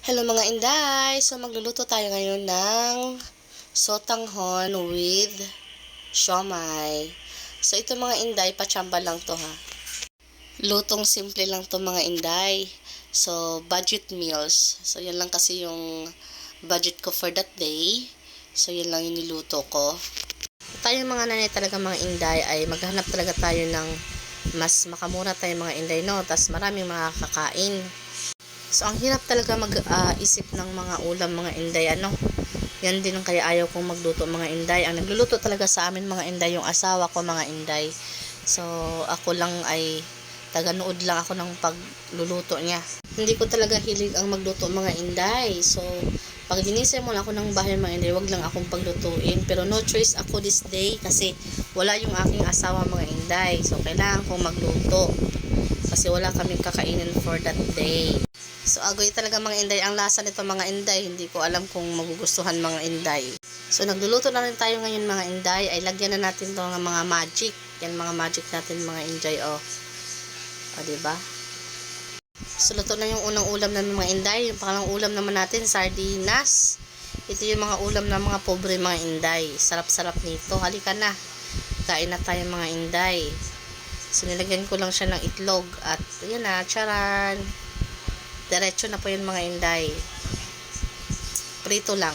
Hello mga inday! So magluluto tayo ngayon ng sotanghon with siomai. So ito mga inday, patsamba lang to ha. Lutong simple lang to mga inday. So budget meals. So yan lang kasi yung budget ko for that day. So yan lang yung niluto ko. Tayo mga nanay talaga mga inday ay maghanap talaga tayo ng mas makamura tayo mga inday, no? Tas maraming makakakain. So, ang hirap talaga mag-isip ng mga ulam, mga inday, ano. Yan din ang kaya ayaw kong magluto, mga inday. Ang nagluluto talaga sa amin, mga inday, yung asawa ko, mga inday. So, ako lang ay taga-nood lang ako ng pagluluto niya. Hindi ko talaga hilig ang magluto, mga inday. So, pag ginising mo lang ako ng bahay, mga inday, wag lang akong paglutuin. Pero no choice ako this day kasi wala yung aking asawa, mga inday. So, kailangan kong magluto kasi wala kaming kakainin for that day. So, agoy talaga mga inday ang lasa nito mga inday. Hindi ko alam kung magugustuhan mga inday. So, nagluluto na rin tayo ngayon mga inday. Ay, lagyan na natin to ng mga magic. Yan mga magic natin mga inday. O, diba? So, luto na yung unang ulam namin mga inday. Yung pangalang ulam naman natin, sardinas. Ito yung mga ulam ng mga pobre mga inday. Sarap-sarap nito. Halika na. Kain na tayo mga inday. So, nilagyan ko lang siya ng itlog. At, yan na, charan. Diretso na po yun mga inday. Prito lang.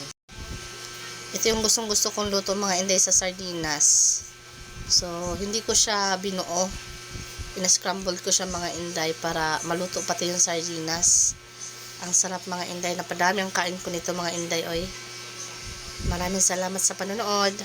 Ito yung gustong gusto kong luto mga inday sa sardinas. So, hindi ko siya binuo. Pinascramble ko siya mga inday para maluto pati yung sardinas. Ang sarap mga inday. Napadami ang kain ko nito mga inday. Oy. Maraming salamat sa panonood.